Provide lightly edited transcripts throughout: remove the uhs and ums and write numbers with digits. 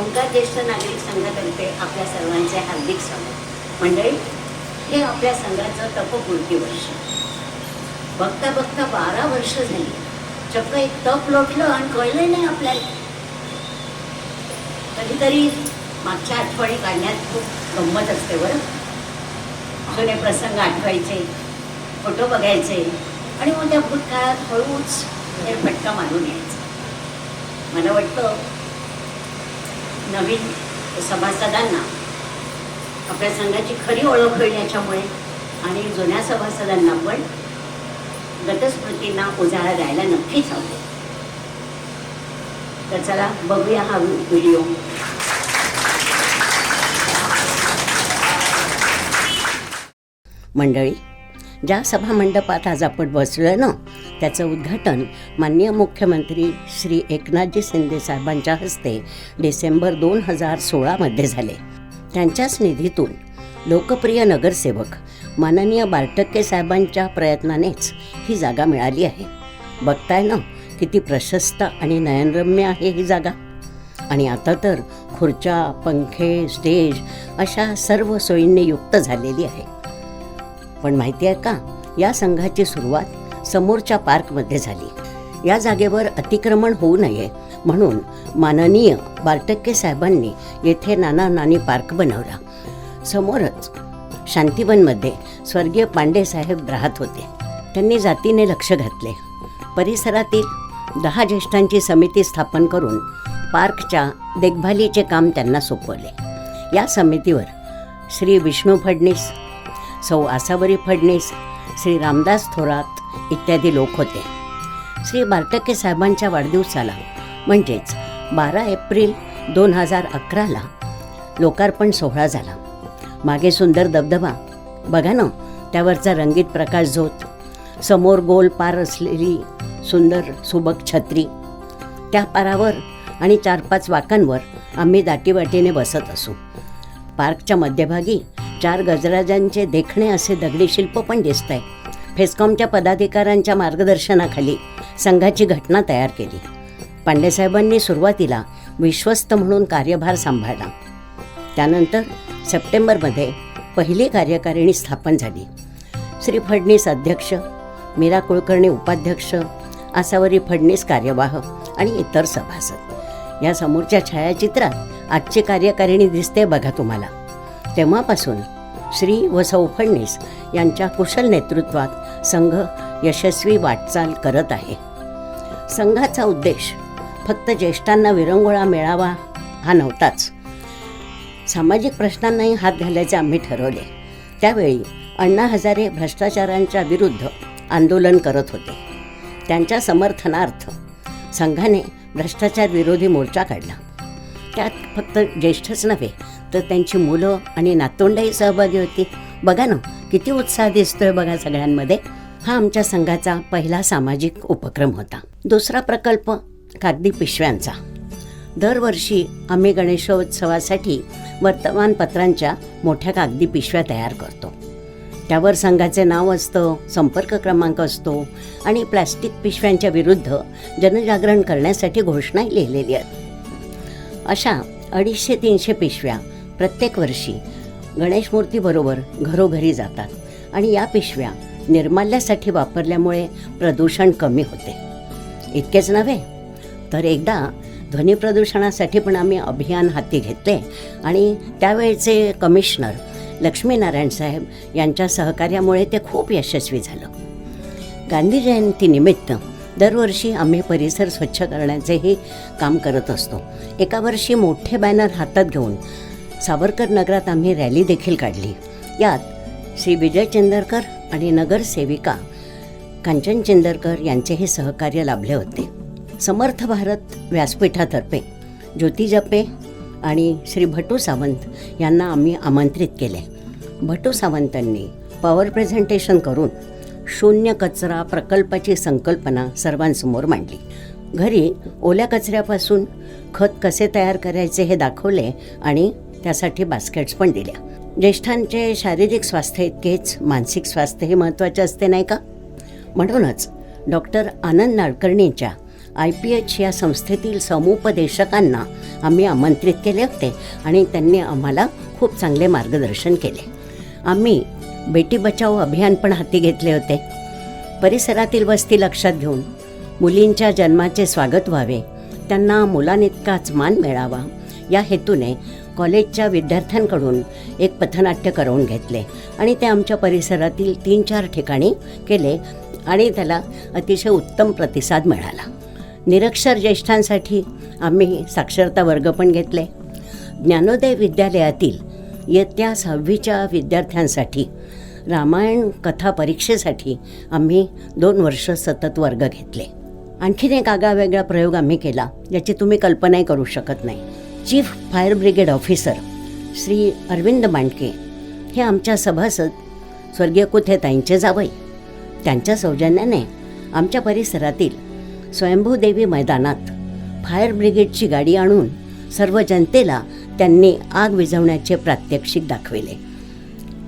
ओंकार ज्येष्ठ नागरिक संघातर्फे आपल्या सर्वांचे हार्दिक स्वागत. मंडळी, हे आपल्या संघाचं तपपूर्ती वर्ष. बघता बघता 12 वर्ष झाली. चक्क एक तप लोटलं आणि कळलं नाही आपल्याला. कधीतरी मागच्या आठवणी काढण्यात खूप गंमत असते बरं. जुने प्रसंग आठवायचे, फोटो बघायचे आणि मग त्या भूतकाळात हळूच फेरफटका मारून यायचा. मला वाटतं नवीन सभासदांना आपल्या संघाची खरी ओळख होईल याच्यामुळे, आणि जुन्या सभासदांना पण गतस्मृतींना उजाळा द्यायला नक्कीच आवडेल. तर चला बघूया हा व्हिडिओ. मंडळी, ज्या सभामंडपात आज आपण बसलो ना, त्याचं उद्घाटन माननीय मुख्यमंत्री श्री एकनाथजी शिंदे साहेबांच्या हस्ते डिसेंबर 2016मध्ये झाले. त्यांच्याच निधीतून लोकप्रिय नगरसेवक माननीय बारटक्के साहेबांच्या प्रयत्नानेच ही जागा मिळाली आहे. बघताय ना किती प्रशस्त आणि नयनरम्य आहे ही जागा. आणि आता तर खुर्च्या, पंखे, स्टेज अशा सर्व सोयींनी युक्त झालेली आहे. पण माहिती आहे का, या संघाची सुरुवात समोरच्या पार्कमध्ये झाली. या जागेवर अतिक्रमण होऊ नये म्हणून माननीय बारटक्के साहेबांनी येथे नाना नानी पार्क बनवला. समोरच शांतीवनमध्ये स्वर्गीय पांडे साहेब राहत होते. त्यांनी जातीने लक्ष घातले. परिसरातील 10 ज्येष्ठांची समिती स्थापन करून पार्कच्या देखभालीचे काम त्यांना सोपवले. या समितीवर श्री विष्णू फडणीस, सौ आसावरी फडणीस, श्री रामदास थोरात इत्यादी लोक होते. श्री बारटक्के साहेबांच्या वाढदिवसाला म्हणजेच 12 एप्रिल 2011ला लोकार्पण सोहळा झाला. मागे सुंदर दबदबा बघा ना, त्यावरचा रंगीत प्रकाश झोत, समोर गोल पार असलेली सुंदर सुबक छत्री, त्या पारावर आणि 4-5 वाकांवर आम्ही दाटीवाटीने बसत असू. पार्कच्या मध्यभागी 4 गजराजांचे देखणे असे दगडी शिल्प पण दिसत आहे. फेस्कॉमच्या पदाधिकाऱ्यांच्या मार्गदर्शनाखाली संघाची घटना तयार केली. पांडेसाहेबांनी सुरुवातीला विश्वस्त म्हणून कार्यभार सांभाळला. त्यानंतर सप्टेंबरमध्ये पहिली कार्यकारिणी स्थापन झाली. श्री फडणीस अध्यक्ष, मीरा कुलकर्णी उपाध्यक्ष, आसावरी फडणीस कार्यवाह आणि इतर सभासद. या समोरच्या छायाचित्रात आजची कार्यकारिणी दिसते बघा तुम्हाला. तेव्हापासून श्री व सौ फडणीस यांच्या कुशल नेतृत्वात संघ यशस्वी वाटचाल करत आहे. संघाचा उद्देश फक्त ज्येष्ठांना विरंगुळा मिळावा हा नव्हताच. सामाजिक प्रश्नांनाही हात घालायचे आम्ही ठरवले. त्यावेळी अण्णा हजारे भ्रष्टाचारांच्या विरुद्ध आंदोलन करत होते. त्यांच्या समर्थनार्थ संघाने भ्रष्टाचार विरोधी मोर्चा काढला. त्यात फक्त ज्येष्ठच नव्हे तर त्यांची मुलं आणि नातवंडही सहभागी होती. बघा ना किती उत्साह दिसतोय बघा सगळ्यांमध्ये. हा आमच्या संघाचा पहिला सामाजिक उपक्रम होता. दुसरा प्रकल्प कागदी पिशव्यांचा. दरवर्षी आम्ही गणेशोत्सवासाठी वर्तमानपत्रांच्या मोठ्या कागदी पिशव्या तयार करतो. त्यावर संघाचे नाव असतं, संपर्क क्रमांक असतो आणि प्लॅस्टिक पिशव्यांच्या विरुद्ध जनजागरण करण्यासाठी घोषणाही लिहिलेली आहेत. अशा 250-300 पिशव्या प्रत्येक वर्षी गणेश मूर्तीबरोबर घरोघरी जातात आणि या पिशव्या निर्माल्यासाठी वापरल्यामुळे प्रदूषण कमी होते. इतकेच नव्हे तर एकदा ध्वनी प्रदूषणासाठी पण आम्ही अभियान हाती घेतले आणि त्यावेळचे कमिशनर लक्ष्मीनारायण साहेब यांच्या सहकार्यामुळे ते खूप यशस्वी झालं. गांधी जयंतीनिमित्त दरवर्षी आम्ही परिसर स्वच्छ करण्याचेही काम करत असतो. एका वर्षी मोठे बॅनर हातात घेऊन सावरकर नगरात आम्ही रॅली देखील काढली. यात श्री विजय चिंदरकर आणि नगरसेविका कांचन चिंदरकर यांचेही सहकार्य लाभले होते. समर्थ भारत व्यासपीठातर्फे ज्योती जपे आणि श्री भटू सावंत यांना आम्ही आमंत्रित केले. भटू सावंतांनी पॉवर प्रेझेंटेशन करून शून्य कचरा प्रकल्पाची संकल्पना सर्वांसमोर मांडली. घरी ओल्या कचऱ्यापासून खत कसे तयार करायचे हे दाखवले आणि त्यासाठी बास्केट्स पण दिल्या. ज्येष्ठांचे शारीरिक स्वास्थ्य इतकेच मानसिक स्वास्थ्य हे महत्त्वाचे असते नाही का. म्हणूनच डॉक्टर आनंद नाडकर्णींच्या IPH या संस्थेतील समुपदेशकांना आम्ही आमंत्रित केले होते आणि त्यांनी आम्हाला खूप चांगले मार्गदर्शन केले. आम्ही बेटी बचाओ अभियान पण हाती घेतले होते. परिसरातील वस्ती लक्षात घेऊन मुलींच्या जन्माचे स्वागत व्हावे, त्यांना मुलांइतकाच मान मिळावा या हेतूने कॉलेजच्या विद्यार्थ्यांकडून एक पथनाट्य करवून घेतले आणि ते आमच्या परिसरातील 3-4 ठिकाणी केले आणि त्याला अतिशय उत्तम प्रतिसाद मिळाला. निरक्षर ज्येष्ठांसाठी आम्ही साक्षरता वर्ग पण घेतले. ज्ञानोदय विद्यालयातील इयत्ता 6वीच्या विद्यार्थ्यांसाठी रामायण कथा परीक्षेसाठी आम्ही 2 वर्ष सतत वर्ग घेतले. आणखीन एक आगळावेगळा प्रयोग आम्ही केला ज्याची तुम्ही कल्पनाही करू शकत नाही. Chief fire brigade officer Shri Arvind Mandke हे आमच्या सभासद स्वर्गीय कुथेताईंचे जावई. त्यांच्या सौजन्याने आमच्या परिसरातील स्वयंभूदेवी मैदानात फायर ब्रिगेडची गाडी आणून सर्व जनतेला त्यांनी आग विझवण्याचे प्रात्यक्षिक दाखविले.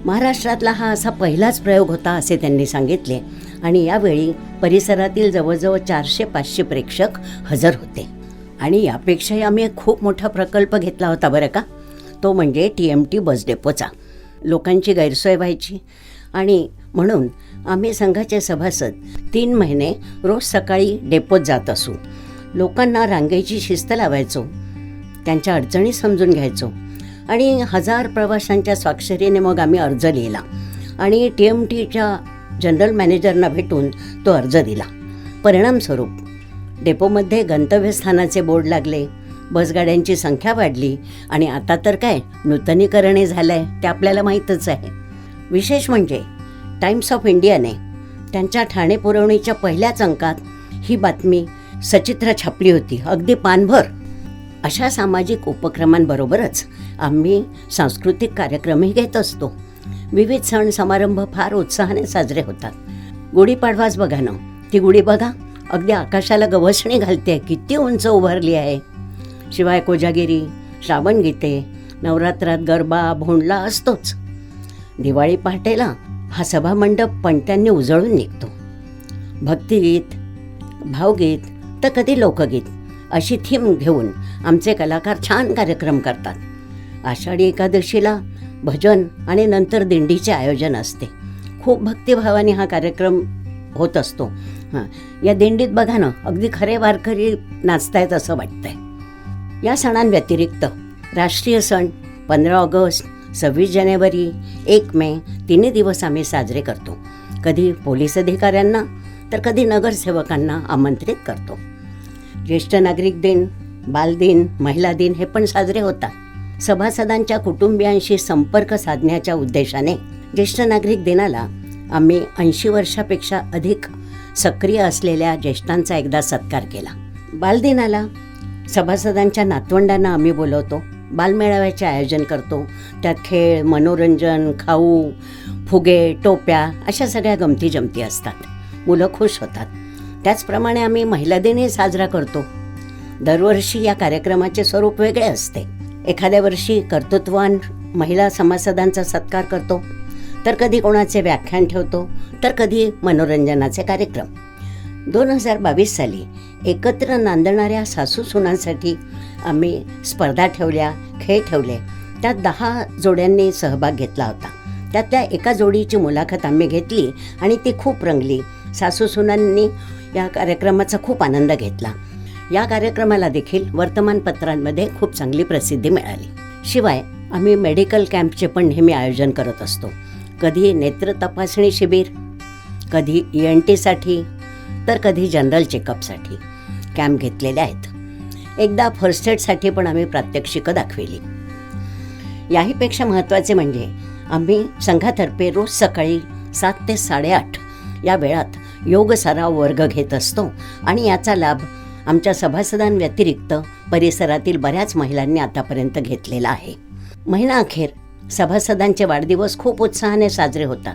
महाराष्ट्रातला हा असा पहिलाच प्रयोग होता असे त्यांनी सांगितले आणि यावेळी परिसरातील जवळजवळ 400-500 प्रेक्षक हजर होते. आणि यापेक्षाही आम्ही एक खूप मोठा प्रकल्प घेतला होता बरं का. तो म्हणजे TMT बस डेपोचा. लोकांची गैरसोय व्हायची आणि म्हणून आम्ही संघाचे सभासद 3 महिने रोज सकाळी डेपोत जात असू. लोकांना रांगेची शिस्त लावायचो, त्यांच्या अडचणी समजून घ्यायचो आणि 1000 प्रवाशांच्या स्वाक्षरीने मग आम्ही अर्ज लिहिला आणि TMTच्या जनरल मॅनेजरना भेटून तो अर्ज दिला. परिणामस्वरूप डेपोमध्ये गंतव्यस्थानाचे बोर्ड लागले, बसगाड्यांची संख्या वाढली आणि आता तर काय नूतनीकरणही झालं आहे ते आपल्याला माहीतच आहे. विशेष म्हणजे टाइम्स ऑफ इंडियाने त्यांच्या ठाणे पुरवणीच्या पहिल्याच अंकात ही बातमी सचित्र छापली होती, अगदी पानभर. अशा सामाजिक उपक्रमांबरोबरच आम्ही सांस्कृतिक कार्यक्रमही घेत असतो. विविध सण समारंभ फार उत्साहाने साजरे होतात. गुढीपाडवाच बघा ना, ती गुढी बघा अगदी आकाशाला गवसणी घालते, किती उंच उभारली आहे. शिवाय कोजागिरी, श्रावण गीते, नवरात्रात गरबा भोंडला असतोच. दिवाळी पहाटेला हा सभामंडप पणत्यांनी उजळून निघतो. भक्तिगीत, भावगीत तर कधी लोकगीत अशी थीम घेऊन आमचे कलाकार छान कार्यक्रम करतात. आषाढी एकादशीला भजन आणि नंतर दिंडीचे आयोजन असते. खूप भक्तिभावाने हा कार्यक्रम होत असतो. या दिंडीत बघा ना, अगदी खरे वारकरी नाचतायत असं वाटतंय. या सणांव्यतिरिक्त राष्ट्रीय सण 15 ऑगस्ट, 26 जानेवारी, 1 मे 3 दिवस आम्ही साजरे करतो. कधी पोलीस अधिकाऱ्यांना तर कधी नगरसेवकांना आमंत्रित करतो. ज्येष्ठ नागरिक दिन, बालदिन, महिला दिन हे पण साजरे होतात. सभासदांच्या कुटुंबियांशी संपर्क साधण्याच्या उद्देशाने ज्येष्ठ नागरिक दिनाला आम्ही 80 वर्षापेक्षा अधिक सक्रिय असलेल्या ज्येष्ठांचा एकदा सत्कार केला. बालदिनाला सभासदांच्या नातवंडांना आम्ही बोलवतो. बालमेळाव्याचे आयोजन करतो. त्यात खेळ, मनोरंजन, खाऊ, फुगे, टोप्या अशा सगळ्या गमती जमती असतात. मुलं खुश होतात. त्याचप्रमाणे आम्ही महिला दिनही साजरा करतो. दरवर्षी या कार्यक्रमाचे स्वरूप वेगळे असते. एखाद्या वर्षी कर्तृत्ववान महिला सभासदांचा सत्कार करतो, तर कधी कोणाचे व्याख्यान ठेवतो, तर कधी मनोरंजनाचे कार्यक्रम. 2022 साली एकत्र नांदणाऱ्या सासू सुनांसाठी आम्ही स्पर्धा ठेवल्या, खेळ ठेवले. त्यात 10 जोड्यांनी सहभाग घेतला होता. त्यातल्या एका जोडीची मुलाखत आम्ही घेतली आणि ती खूप रंगली. सासू सुनांनी या कार्यक्रमाचा खूप आनंद घेतला. या कार्यक्रमाला देखील वर्तमानपत्रांमध्ये खूप चांगली प्रसिद्धी मिळाली. शिवाय आम्ही मेडिकल कॅम्पचे पण नेहमी आयोजन करत असतो. कधी नेत्र तपासणी शिबिर, कधी ENT तर कधी जनरल चेकअपसाठी कॅम्प घेतलेले आहेत. एकदा फर्स्ट एडसाठी पण आम्ही प्रात्यक्षिकं दाखविली. याहीपेक्षा महत्त्वाचे म्हणजे आम्ही संघातर्फे रोज सकाळी 7 ते 8:30 या वेळात योग सराव वर्ग घेत असतो आणि याचा लाभ आमच्या सभासदांव्यतिरिक्त परिसरातील बऱ्याच महिलांनी आतापर्यंत घेतलेला आहे. महिना अखेर सभासदांचे वाढदिवस खूप उत्साहाने साजरे होतात.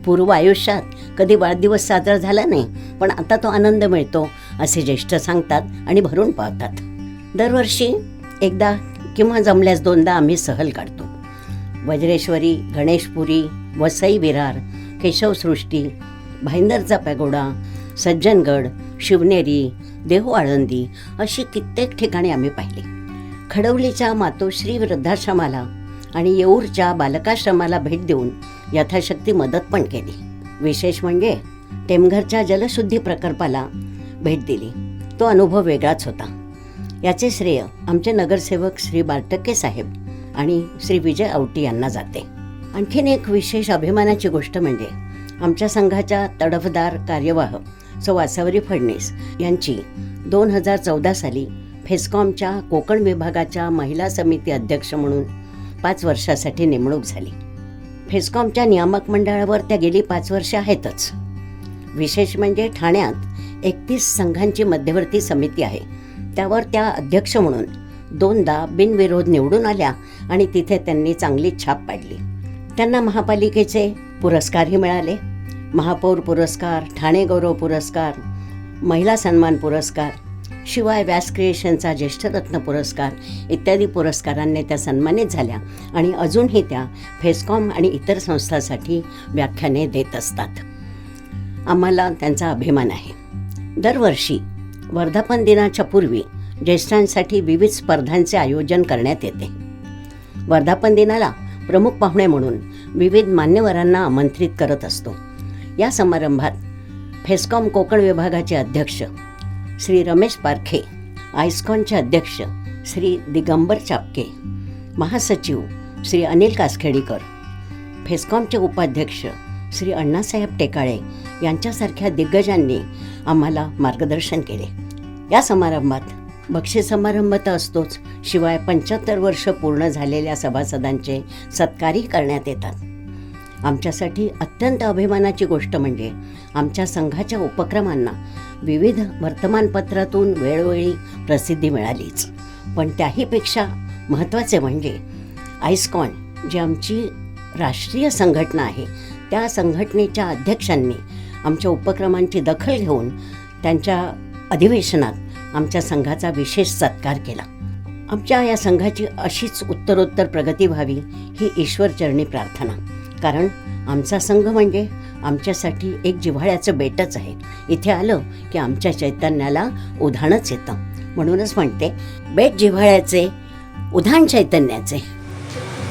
पूर्व आयुष्यात कधी वाढदिवस साजरा झाला नाही, पण आता तो आनंद मिळतो असे ज्येष्ठ सांगतात आणि भरून पावतात. दरवर्षी एकदा किंवा जमल्यास 2दा आम्ही सहल काढतो. वज्रेश्वरी, गणेशपुरी, वसई विरार, केशवसृष्टी, भाईंदरचा पॅगोडा, सज्जनगड, शिवनेरी, देहू आळंदी अशी कित्येक ठिकाणी आम्ही पाहिली. खडवलीच्या मातोश्री वृद्धाश्रमाला आणि येऊरच्या बालकाश्रमाला भेट देऊन यथाशक्ती मदत पण केली. विशेष म्हणजे टेमघरच्या जलशुद्धी प्रकल्पाला भेट दिली. तो अनुभव वेगळाच होता. याचे श्रेय आमचे नगरसेवक श्री बारटक्के साहेब आणि श्री विजय औटी यांना जाते. आणखीन एक विशेष अभिमानाची गोष्ट म्हणजे आमच्या संघाच्या तडफदार कार्यवाह सौ वासावरी फडणीस यांची 2014 साली फेस्कॉमच्या कोकण विभागाच्या महिला समिती अध्यक्ष म्हणून 5 वर्षासाठी नेमणूक झाली. फेस्कॉमच्या नियामक मंडळावर त्या गेली 5 वर्षे आहेतच. विशेष म्हणजे ठाण्यात 31 संघांची मध्यवर्ती समिती आहे. त्यावर त्या अध्यक्ष म्हणून 2दा बिनविरोध निवडून आल्या आणि तिथे त्यांनी चांगली छाप पाडली. त्यांना महापालिकेचे पुरस्कारही मिळाले. महापौर पुरस्कार, ठाणे गौरव पुरस्कार, महिला सन्मान पुरस्कार, शिवाय व्यास क्रिएशनचा ज्येष्ठरत्न पुरस्कार इत्यादी पुरस्कारांनी त्या सन्मानित झाल्या आणि अजूनही त्या फेस्कॉम आणि इतर संस्थांसाठी व्याख्याने देत असतात. आम्हाला त्यांचा अभिमान आहे. दरवर्षी वर्धापन दिनाच्या पूर्वी ज्येष्ठांसाठी विविध स्पर्धांचे आयोजन करण्यात येते. वर्धापन दिनाला प्रमुख पाहुणे म्हणून विविध मान्यवरांना आमंत्रित करत असतो. या समारंभात फेस्कॉम कोकण विभागाचे अध्यक्ष श्री रमेश पारखे, आयस्कॉनचे अध्यक्ष श्री दिगंबर चापके, महासचिव श्री अनिल कासखेडीकर, फेस्कॉमचे उपाध्यक्ष श्री अण्णासाहेब टेकाळे यांच्यासारख्या दिग्गजांनी आम्हाला मार्गदर्शन केले. या समारंभात बक्षीस समारंभ तर असतोच, शिवाय 75 वर्ष पूर्ण झालेल्या सभासदांचे सत्कारही करण्यात येतात. आमच्यासाठी अत्यंत अभिमानाची गोष्ट म्हणजे आमच्या संघाच्या उपक्रमांना विविध वर्तमानपत्रातून वेळोवेळी प्रसिद्धी मिळालीच. पण त्याहीपेक्षा महत्त्वाचे म्हणजे आयस्कॉन जी आमची राष्ट्रीय संघटना आहे, त्या संघटनेच्या अध्यक्षांनी आमच्या उपक्रमांची दखल घेऊन त्यांच्या अधिवेशनात आमच्या संघाचा विशेष सत्कार केला. आमच्या या संघाची अशीच उत्तरोत्तर प्रगती व्हावी ही ईश्वरचरणी प्रार्थना. कारण आमचा संघ म्हणजे आमच्यासाठी एक जिव्हाळ्याचं बेटच आहे. इथे आलं की आमच्या चैतन्याला उधाणच येतं. म्हणूनच म्हणते, बेट जिव्हाळ्याचे, उधाण चैतन्याचे.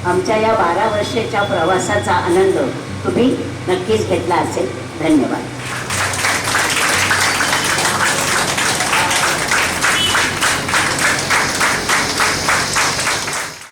आमच्या या 12 वर्षाच्या प्रवासाचा आनंद तुम्ही नक्कीच घेतला असेल. धन्यवाद.